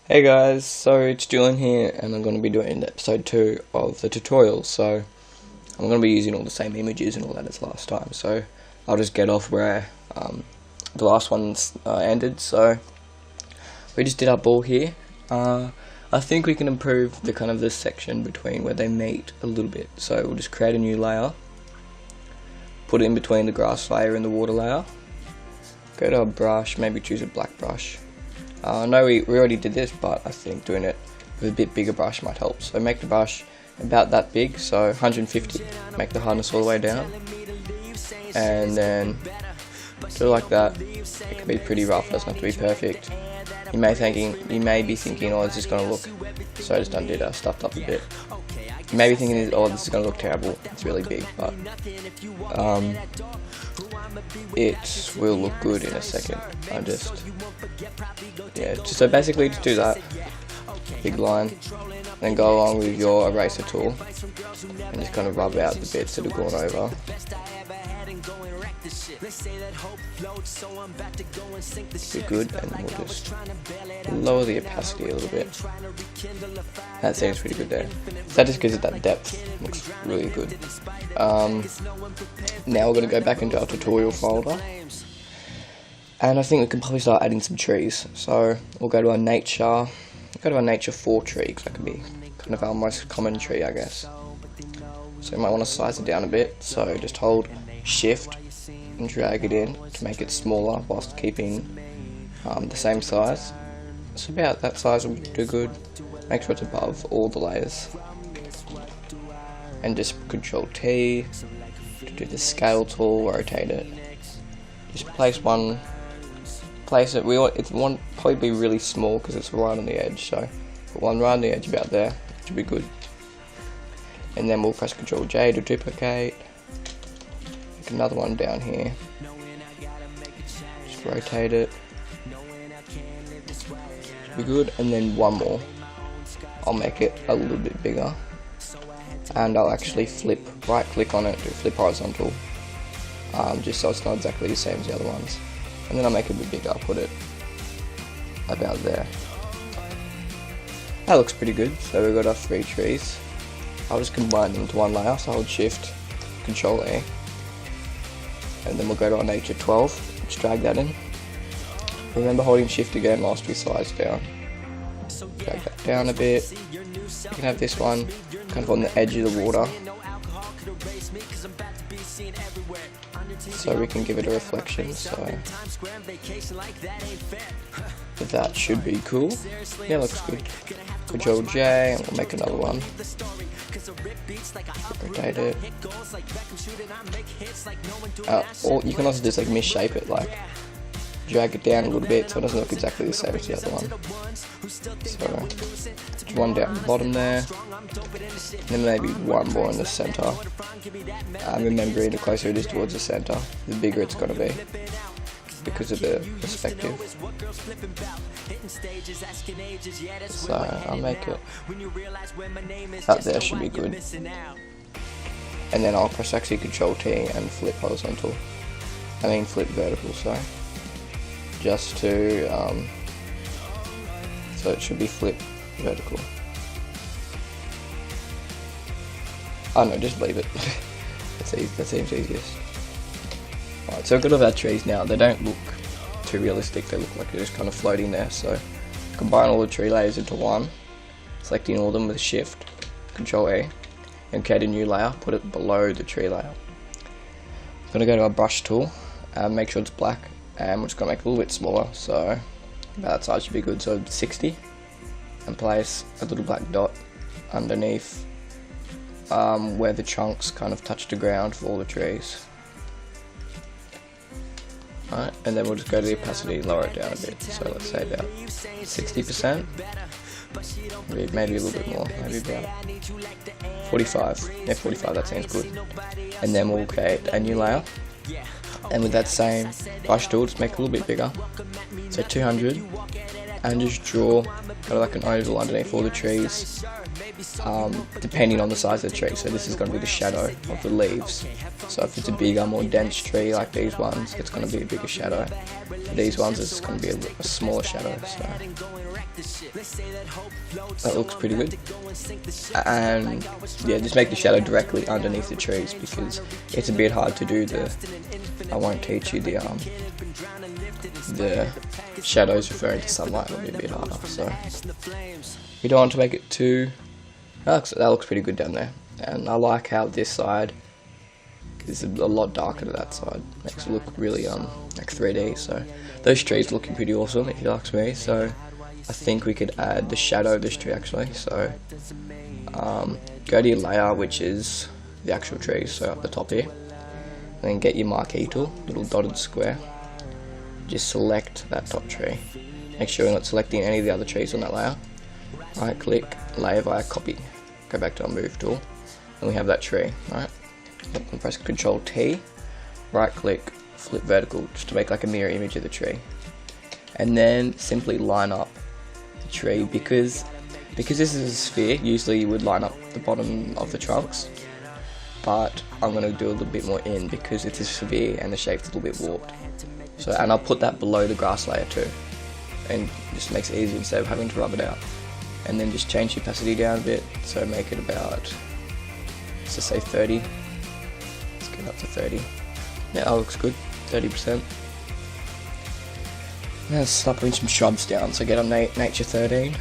Hey guys, so it's Julian here and I'm going to be doing episode 2 of the tutorial. So I'm going to be using all the same images and all that as last time, so I'll just get off where the last one's ended. So we just did our ball here. I think we can improve the kind of this section between where they meet a little bit, so we'll just create a new layer, put it in between the grass layer and the water layer, go to a brush, maybe choose a black brush. I know we already did this, but I think doing it with a bit bigger brush might help. So make the brush about that big, so 150, make the hardness all the way down, and then do it like that. It can be pretty rough, doesn't have to be perfect. You may be thinking, oh, this is going to look, so I just undid it, stuffed up a bit. You may be thinking, oh, this is going to look terrible, it's really big, but it will look good in a second. So basically just do that, big line, then go along with your eraser tool and just kind of rub out the bits that have gone over. Be good, and we'll just lower the opacity a little bit. That seems pretty good there. So that just gives it that depth, looks really good. Now we're going to go back into our tutorial folder, and I think we can probably start adding some trees. So we'll go to our nature 4 tree, because that could be kind of our most common tree, I guess. So you might want to size it down a bit, so just hold shift and drag it in to make it smaller whilst keeping the same size. So about that size will do good. Make sure it's above all the layers, and just Control T to do the scale tool, rotate it. Just place it. It won't probably be really small because it's right on the edge, so put one right on the edge about there, should be good. And then we'll press Control J to duplicate. Make another one down here. Just rotate it. Should be good. And then one more. I'll make it a little bit bigger, and I'll actually right click on it to flip horizontal, just so it's not exactly the same as the other ones. And then I'll make it a bit bigger. I'll put it about there. That looks pretty good. So we've got our 3 trees. I'll just combine them into one layer, so hold shift, Control A, and then we'll go to our nature 12, just drag that in. Remember holding shift again whilst we size down. Drag that down a bit. You can have this one kind of on the edge of the water, so we can give it a reflection. So that should be cool. Yeah, looks good. Control J, and we'll make another one. Rotate it. Or you can also just like misshape it, like drag it down a little bit so it doesn't look exactly the same as the other one. So one down the bottom there, and then maybe one more in the center. Remembering the closer it is towards the center, the bigger it's going to be because of the perspective. So I'll make it up there, should be good. And then I'll press actually Control T and flip vertical, sorry. Just to, so it should be flip vertical. Oh no, just leave it. That seems easiest. Alright, so we've got all our trees now. They don't look too realistic, they look like they're just kind of floating there. So combine all the tree layers into one, selecting all of them with shift, Control A, and create a new layer, put it below the tree layer. I'm going to go to our brush tool, and make sure it's black, and we're just going to make it a little bit smaller, so about that size should be good. So 60, and place a little black dot underneath where the trunks kind of touch the ground for all the trees. Alright, and then we'll just go to the opacity, lower it down a bit, so let's say about 60%, maybe a little bit more, maybe about 45, yeah 45, that seems good. And then we'll create a new layer, and with that same brush tool, just make it a little bit bigger, so 200, and just draw kind of like an oval underneath all the trees, depending on the size of the tree. So this is going to be the shadow of the leaves. So if it's a bigger, more dense tree like these ones, it's going to be a bigger shadow. For these ones, it's going to be a smaller shadow. So That looks pretty good. And yeah, just make the shadow directly underneath the trees, because it's a bit hard to do I won't teach you the shadows referring to sunlight. It'll be a bit harder, so you don't want to make it too. That looks pretty good down there, and I like how this side is a lot darker to that side. Makes it look really like 3D. So those trees looking pretty awesome if you ask me. So I think we could add the shadow of this tree actually. So go to your layer, which is the actual trees, so up the top here, and then get your marquee tool, little dotted square. Just select that top tree. Make sure you're not selecting any of the other trees on that layer. Right click, layer via copy. Go back to our move tool, and we have that tree. Right. And press Control T, right click, flip vertical, just to make like a mirror image of the tree. And then simply line up the tree, because this is a sphere, usually you would line up the bottom of the trunks, but I'm going to do a little bit more in because it's a sphere and the shape's a little bit warped. So, and I'll put that below the grass layer too, and just makes it easy instead of having to rub it out. And then just change the opacity down a bit, so make it about, let's just say 30. Let's get up to 30. Yeah, that looks good, 30%. Now let's start putting some shrubs down, so get on Nature 13.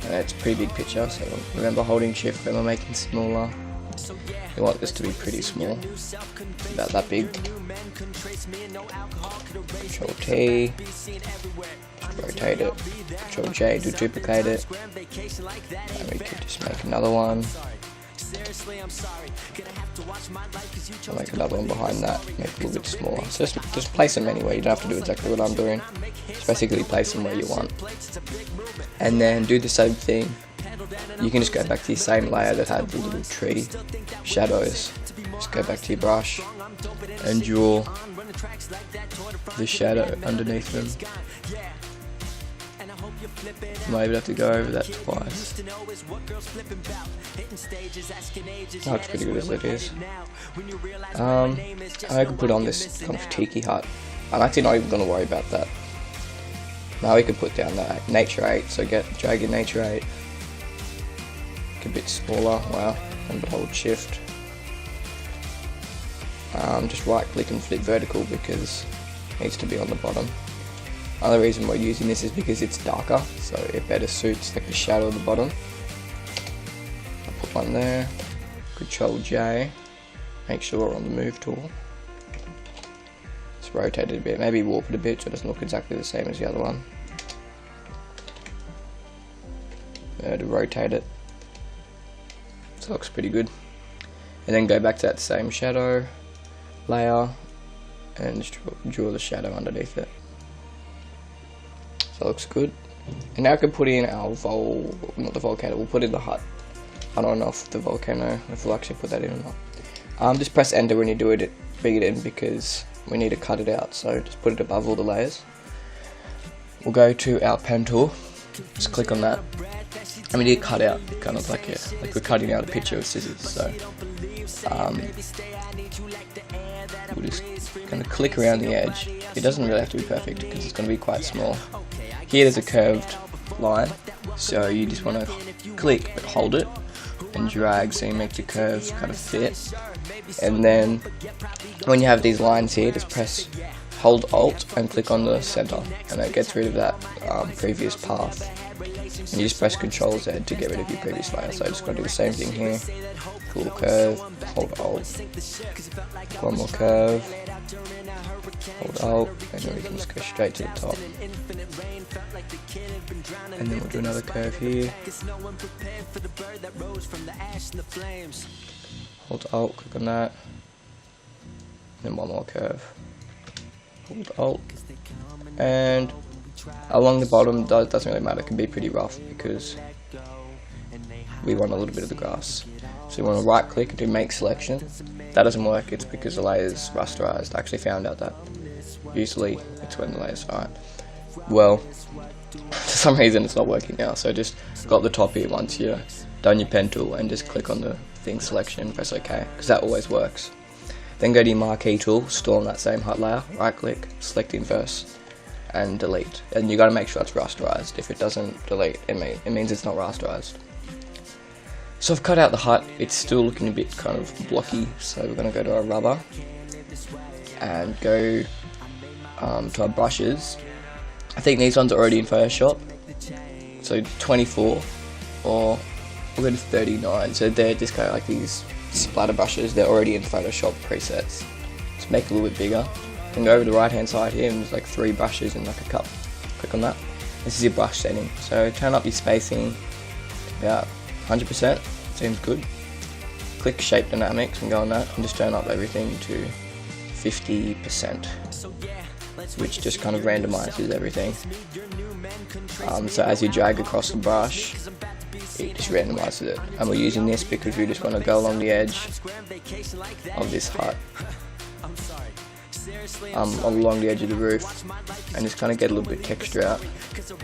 And it's a pretty big picture, so remember holding shift when we're making smaller. You want this to be pretty small, about that big. Control T, rotate it, Control J to duplicate it, and we could just make another one. I'll make another one behind that, make it a little bit smaller. So just place them anywhere, you don't have to do exactly what I'm doing. Just basically place them where you want. And then do the same thing. You can just go back to your same layer that had the little tree shadows. Just go back to your brush and draw the shadow underneath them. You might even have to go over that twice. Oh, it's pretty good as it is. I could put on this kind of tiki hut. I'm actually not even going to worry about that. Now we could put down that Nature 8, so drag your Nature 8. A bit smaller, wow, and hold shift. Just right click and flip vertical because it needs to be on the bottom. Another reason we're using this is because it's darker, so it better suits like the shadow of the bottom. I'll put one there, Control J, make sure we're on the move tool. Let's rotate it a bit, maybe warp it a bit so it doesn't look exactly the same as the other one. To rotate it. So it looks pretty good. And then go back to that same shadow layer and just draw the shadow underneath it. So it looks good. And now I can put in our not the volcano, we'll put in the hut. I don't know if the volcano, if we'll actually put that in or not. Just press enter when you do it, bring it in, because we need to cut it out, so just put it above all the layers. We'll go to our pen tool, just click on that. And we need to cut out, kind of like we're cutting out a picture with scissors, so we'll just kind of click around the edge. It doesn't really have to be perfect because it's going to be quite small. Here there's a curved line, so you just want to click but hold it and drag so you make the curve kind of fit. And then when you have these lines here, just press hold Alt and click on the center, and that gets rid of that previous path. And you just press Control Z to get rid of your previous layer. So I'm just going to do the same thing here. Pull curve, hold Alt, one more curve, hold Alt, and then we can just go straight to the top. And then we'll do another curve here. Hold Alt, click on that, and then one more curve. Hold Alt, and along the bottom doesn't really matter, it can be pretty rough because we want a little bit of the grass. So you want to right click and do make selection. That doesn't work, it's because the layer's rasterized. I actually found out that usually it's when the layer's alright. Well, for some reason it's not working now, so just go up the top here once you're done your pen tool and just click on the thing selection, press OK, because that always works. Then go to your marquee tool, still on that same hut layer, right click, select inverse, and delete, and you got to make sure it's rasterized. If it doesn't delete, it means it's not rasterized. So I've cut out the hut. It's still looking a bit kind of blocky, so we're going to go to our rubber and go to our brushes. I think these ones are already in Photoshop, so 24 or we're going to 39, so they're just kind of like these splatter brushes. They're already in Photoshop presets. Let's make it a little bit bigger and go over the right hand side here, and there's like 3 brushes in like a cup. Click on that. This is your brush setting, so turn up your spacing to about 100%, seems good. Click shape dynamics and go on that, and just turn up everything to 50%, which just kind of randomizes everything. So as you drag across the brush, it just randomizes it. And we're using this because we just want to go along the edge of this hut, along the edge of the roof, and just kind of get a little bit of texture out. So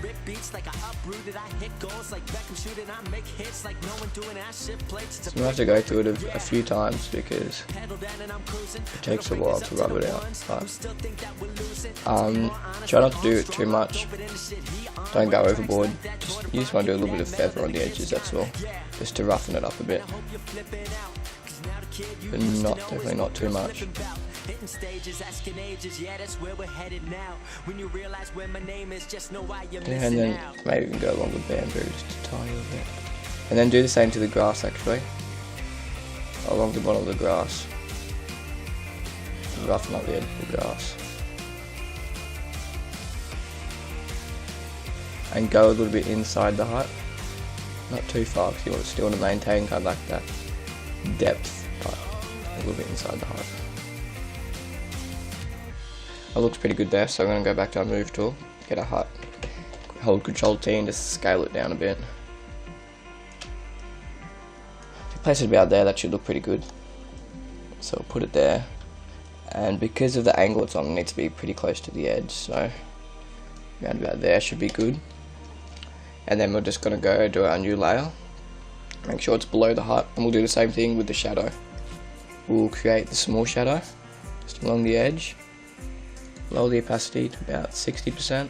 we have to go through it a few times because it takes a while to rub it out. But try not to do it too much. Don't go overboard. You just want to do a little bit of feather on the edges, that's all, just to roughen it up a bit, but definitely not too much. And then maybe we can go along with bamboo just a tiny little bit, and then do the same to the grass actually, along the bottom of the grass, roughen up the edge of the grass, and go a little bit inside the hut, not too far because you still want to maintain kind of like that depth, but a little bit inside the hut. It looks pretty good there, so I'm going to go back to our move tool, get our hut, hold Control-T and just scale it down a bit. If you place it about there, that should look pretty good. So we'll put it there, and because of the angle it's on, it needs to be pretty close to the edge, so around about there should be good. And then we're just going to go do our new layer, make sure it's below the hut, and we'll do the same thing with the shadow. We'll create the small shadow just along the edge, lower the opacity to about 60%,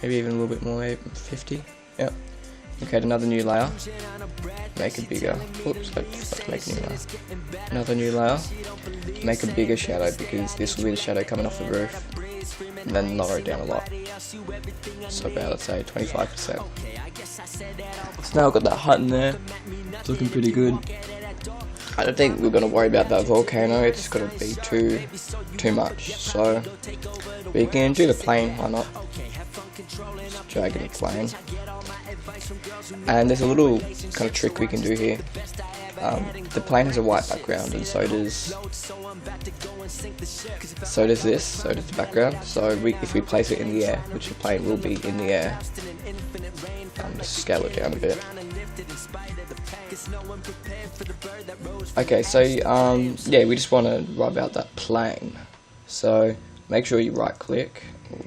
maybe even a little bit more, maybe 50. Yep. Okay, another new layer, make it bigger. Oops, let's make a new layer. Another new layer, make a bigger shadow because this will be the shadow coming off the roof, and then lower it down a lot. So about, let's say, 25%. So now I've got that hut in there, it's looking pretty good. I don't think we're going to worry about that volcano, it's going to be too much, so we can do the plane, why not? Just drag in the plane. And there's a little kind of trick we can do here. The plane has a white background, and so does this, so does the background. So if we place it in the air, which the plane will be in the air, just scale it down a bit. Okay, so yeah, we just want to rub out that plane. So make sure you right click,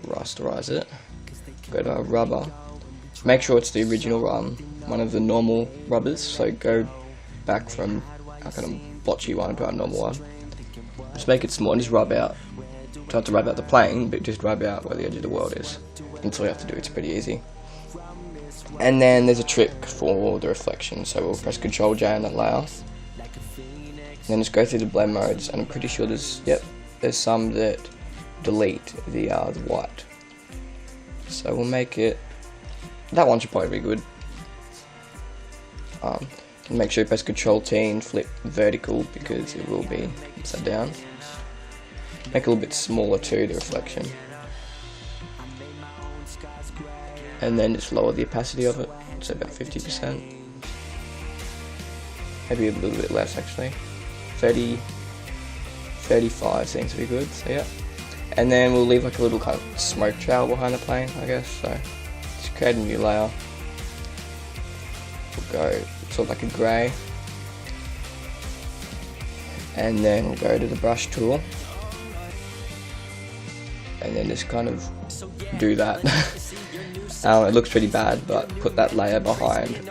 rasterize it, go to our rubber, make sure it's the original one of the normal rubbers, so go back from our kind of blotchy one to our normal one. Just make it small and just rub out. Don't have to rub out the plane, but just rub out where the edge of the world is. That's all you have to do, it's pretty easy. And then there's a trick for the reflection, so we'll press Ctrl J on that layer. And then just go through the blend modes, and I'm pretty sure there's some that delete the white. So we'll make it, that one should probably be good. Make sure you press Ctrl T and flip vertical because it will be upside down. Make it a little bit smaller too, the reflection. And then just lower the opacity of it, so about 50%. Maybe a little bit less actually. 30, 35 seems to be good, so yeah. And then we'll leave like a little kind of smoke trail behind the plane, I guess, so just create a new layer. We'll go sort of like a grey. And then we'll go to the brush tool. And then just kind of do that. It looks pretty bad, but put that layer behind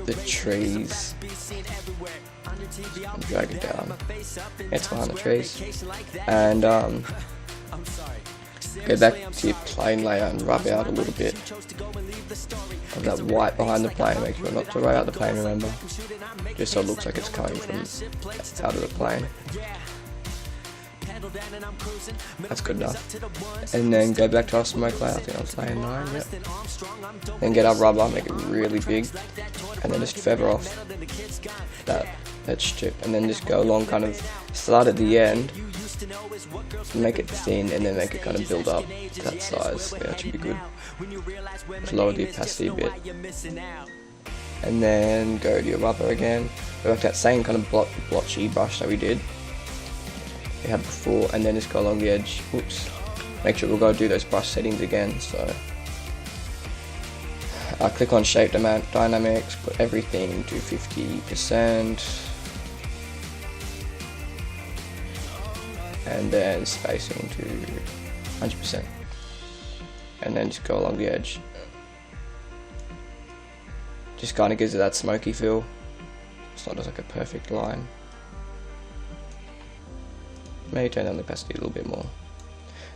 the trees and drag it down. It's behind the trees, and go back to your plane layer and rub out a little bit of that white behind the plane. Make sure not to rub out the plane, remember, just so it looks like it's coming from out of the plane. That's good enough. And then go back to our smoke layer. I think I was laying 9, yep. Then get our rubber, make it really big, and then just feather off that strip, and then just go along, kind of start at the end, make it thin, and then make it kind of build up that size. Yeah, that should be good. Just lower the opacity a bit. And then go to your rubber again. Go back to that same kind of blotchy brush that we had before, and then just go along the edge. Oops. Make sure we'll go do those brush settings again. So click on shape dynamics, put everything to 50%, and then spacing to 100%, and then just go along the edge. Just kind of gives it that smoky feel. It's not just like a perfect line. Maybe turn down the opacity a little bit more.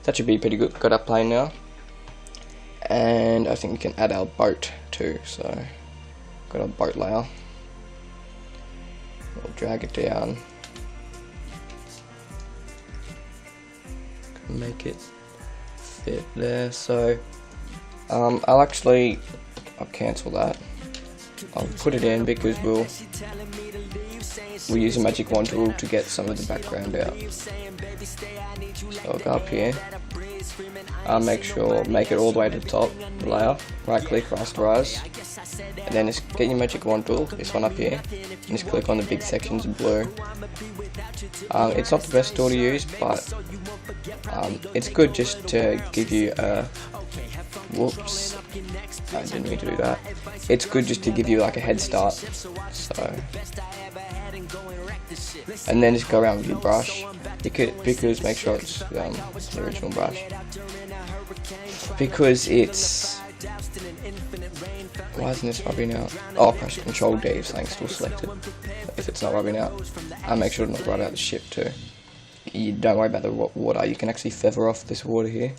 That should be pretty good. Got our plane now, and I think we can add our boat too. So got our boat layer. We'll drag it down, make it fit there. So I'll cancel that. I'll put it in because we'll use a magic wand tool to get some of the background out. So I'll go up here, make it all the way to the top layer, right click, rasterize, and then just get your magic wand tool, this one up here, and just click on the big sections of blue. It's not the best tool to use, but it's good just to give you a, whoops, I didn't mean to do that. It's good just to give you like a head start. So, and then just go around with your brush, because make sure it's the original brush, because it's, why isn't this rubbing out? Oh, press Control D if something's still selected. If it's not rubbing out, make sure to not rub out the ship too. You don't worry about the water. You can actually feather off this water here.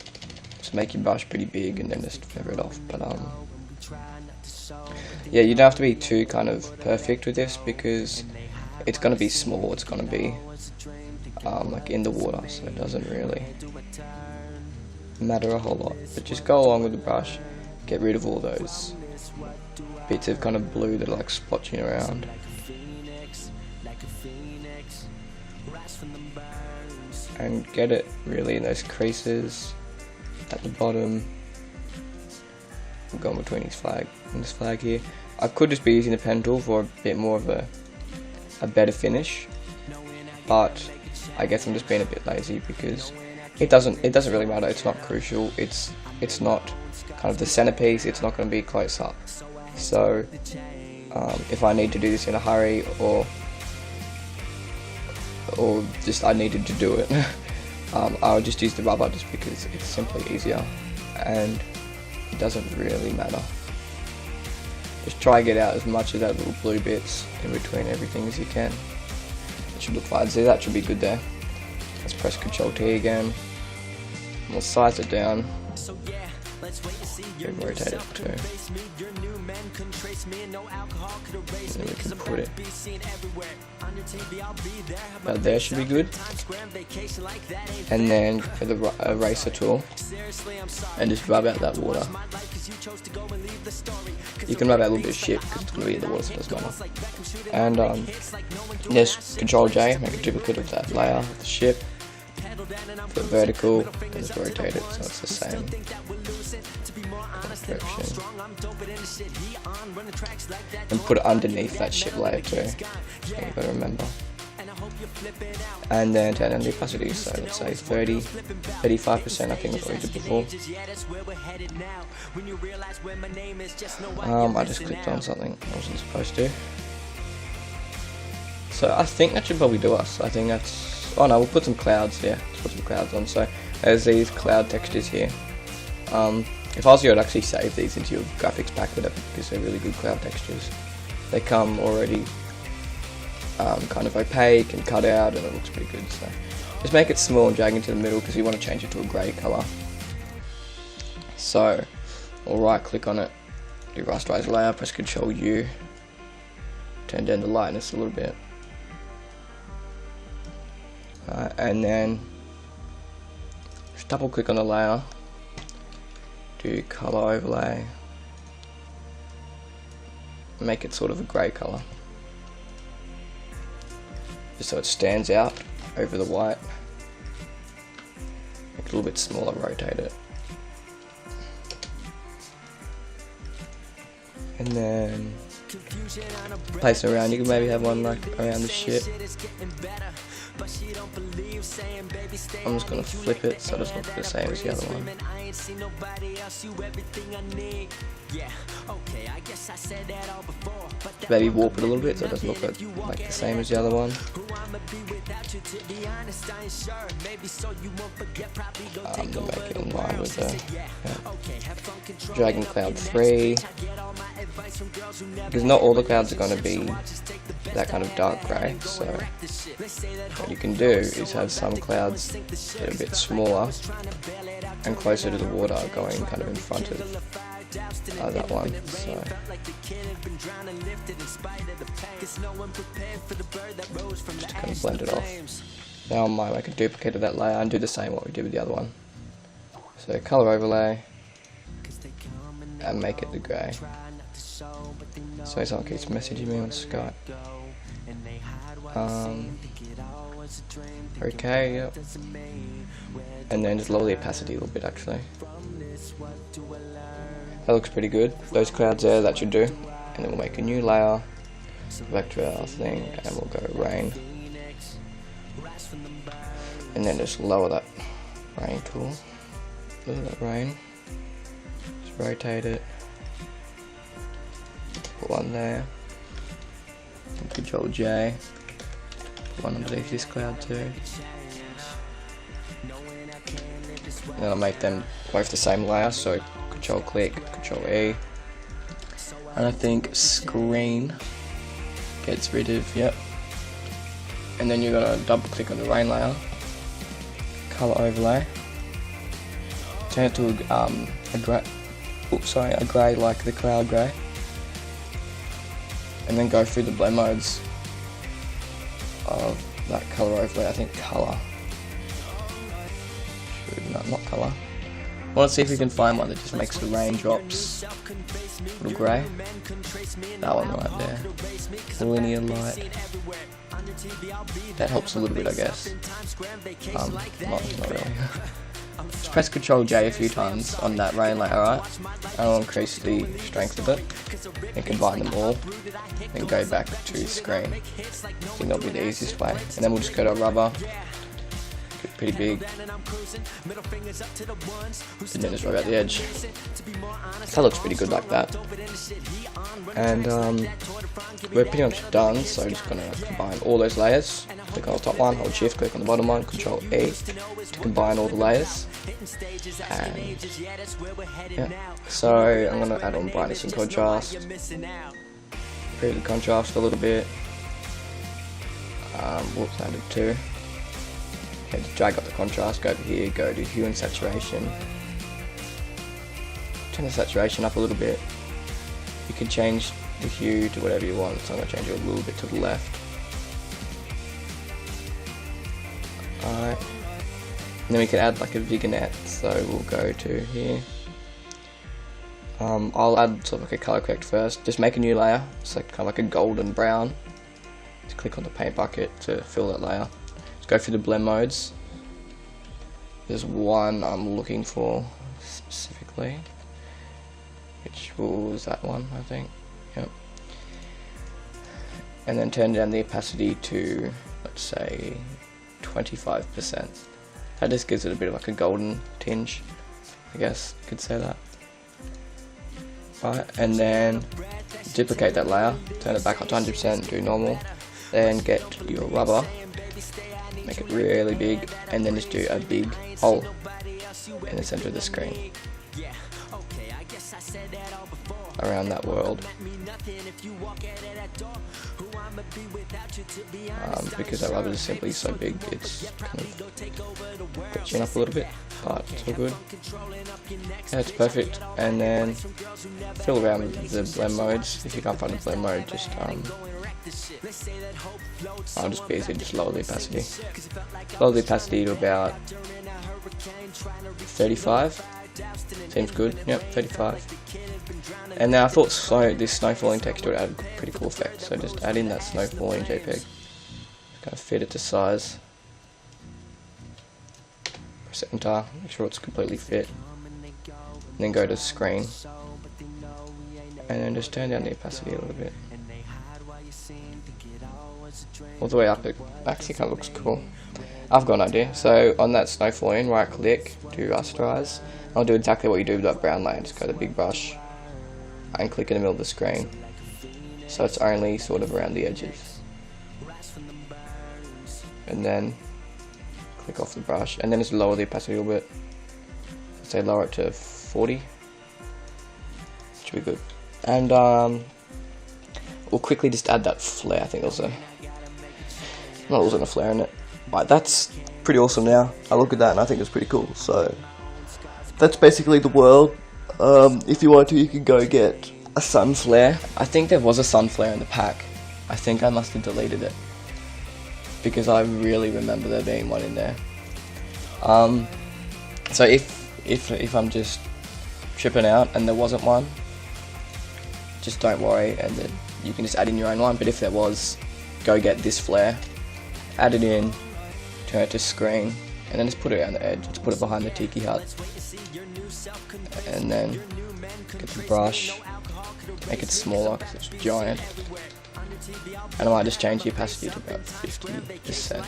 Just make your brush pretty big and then just feather it off. But yeah, you don't have to be too kind of perfect with this, because it's going to be small. It's going to be like in the water, so it doesn't really matter a whole lot. But just go along with the brush, get rid of all those bits of kind of blue that are like splotching around. And get it really in those creases at the bottom. I'm going between this flag here. I could just be using the pen tool for a bit more of a better finish, but I guess I'm just being a bit lazy because it doesn't really matter. It's not crucial. It's not kind of the centerpiece. It's not going to be close up. So if I need to do this in a hurry, or just I needed to do it, I'll just use the rubber just because it's simply easier and it doesn't really matter. Just try and get out as much of that little blue bits in between everything as you can. It should look fine. See, that should be good there. Let's press Control T again. We'll size it down. And rotate it too. And then we can put it about there, should be good. And then for the eraser tool, and just rub out that water. You can rub out a little bit of shit because it's going to be in the water, so it doesn't matter. And just Control J, make a duplicate of that layer of the ship. Put it vertical, and just rotate it so it's the same direction. And put it underneath that ship layer too, so you've got to remember. And then turn on the opacity, so let's say 35%, I think that's what we did before. I just clicked on something I wasn't supposed to. So I think that should probably do us. I think that's, oh no, we'll put some clouds here. Let's put some clouds on. So there's these cloud textures here. If I was you, I'd actually save these into your graphics pack, whatever, because they're really good cloud textures. They come already kind of opaque and cut out, and it looks pretty good. So just make it small and drag into the middle because we want to change it to a grey colour. So we'll right click on it, do rasterize layer, press Ctrl U, turn down the lightness a little bit, and then just double click on the layer, do color overlay, make it sort of a grey colour, just so it stands out over the white. Make it a little bit smaller, rotate it, and then place it around. You can maybe have one like around the ship. I'm just gonna flip it so it doesn't look the same as the other one. Maybe warp it a little bit so it doesn't look like the same as the other one. I'm gonna make it in line with the Dragon Cloud 3, because not all the clouds are going to be that kind of dark grey, so what you can do is have some clouds that are a bit smaller and closer to the water, going kind of in front of that one, so just to kind of blend it off. Now I might make a duplicate of that layer and do the same what we did with the other one. So color overlay and make it the grey. So someone keeps messaging me on Skype. Okay, yep. And then just lower the opacity a little bit actually. That looks pretty good. Those clouds there, that should do. And then we'll make a new layer, go back to our thing, and we'll go rain. And then just lower that rain tool. Lower that rain. Just rotate it. Put one there. And Control J. Put one underneath this cloud too. And then I'll make them both the same layer, so Control click, Control E. And I think screen gets rid of, yep. And then you're gonna double click on the rain layer, color overlay, turn it to a grey like the cloud grey, and then go through the blend modes of that color overlay. I think color, no, not color. I want to see if we can find one that just makes the raindrops a little grey. That one right there. Linear light. That helps a little bit, I guess. Not really. Just press Control J a few times on that rain layer, alright? And I'll increase the strength of it and combine them all. Then go back to screen. I think that'll be the easiest way. And then we'll just go to rubber. Pretty big, and then just rub out the edge. That looks pretty good like that. And we're pretty much done, so I'm just going to combine all those layers. Click on the top one, hold shift, click on the bottom one, Control E to combine all the layers. And yeah, so I'm going to add on brightness and contrast, improve the contrast a little bit. Whoops, I added 2. To drag up the contrast, go over here, go to hue and saturation, turn the saturation up a little bit. You can change the hue to whatever you want, so I'm going to change it a little bit to the left. Alright, and then we can add like a vignette, so we'll go to here. I'll add sort of like a color correct first, just make a new layer, it's like kind of like a golden brown. Just click on the paint bucket to fill that layer. Go through the blend modes. There's one I'm looking for specifically, which was that one, I think. Yep. And then turn down the opacity to, let's say, 25%. That just gives it a bit of like a golden tinge, I guess you could say that. Right, and then duplicate that layer, turn it back up to 100%, do normal, then get your rubber. Make it really big, and then just do a big hole in the center of the screen. around that world, because that rubber is simply so big, it's kind of catching up a little bit, but it's all good. Yeah, it's perfect. And then fill around with the blend modes. If you can't find a blend mode, just I'll just basically just lower the opacity. Lower the opacity to about 35. Seems good. Yep, 35. And then I thought this snow falling texture would add a pretty cool effect. So just add in that snow falling JPEG. Just kind of fit it to size. Press enter. Make sure it's completely fit. And then go to screen. And then just turn down the opacity a little bit. All the way up, it actually kind of looks cool. I've got an idea. So on that snow falling, right click, do rasterize. I'll do exactly what you do with that brown layer. Just go to the big brush and click in the middle of the screen. So it's only sort of around the edges. And then click off the brush and then just lower the opacity a little bit. Say lower it to 40. Should be good. And we'll quickly just add that flare. I think there wasn't a flare in it. Right, that's pretty awesome now. I look at that and I think it's pretty cool. So that's basically the world. If you want to, you can go get a sun flare. I think there was a sun flare in the pack. I think I must have deleted it because I really remember there being one in there. So if I'm just tripping out and there wasn't one, just don't worry, and then you can just add in your own one. But if there was, go get this flare, add it in, turn it to screen, and then just put it around the edge. Just put it behind the tiki hut, and then get the brush, make it smaller because it's giant, and I might just change the opacity to about 50%,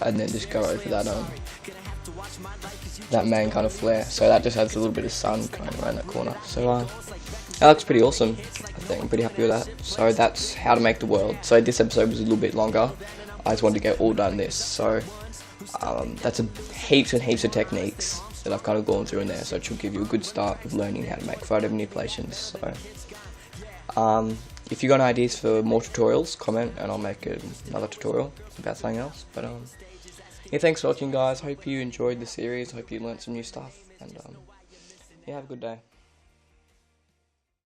and then just go over that main kind of flare. So that just adds a little bit of sun going around that corner. So that looks pretty awesome. I think I'm pretty happy with that. So that's how to make the world. So this episode was a little bit longer. I just wanted to get all done this. So that's heaps and heaps of techniques that I've kind of gone through in there. So it should give you a good start of learning how to make photo manipulations. So if you got ideas for more tutorials, comment and I'll make another tutorial about something else. But yeah, thanks for watching, guys. Hope you enjoyed the series. Hope you learned some new stuff. And yeah, have a good day.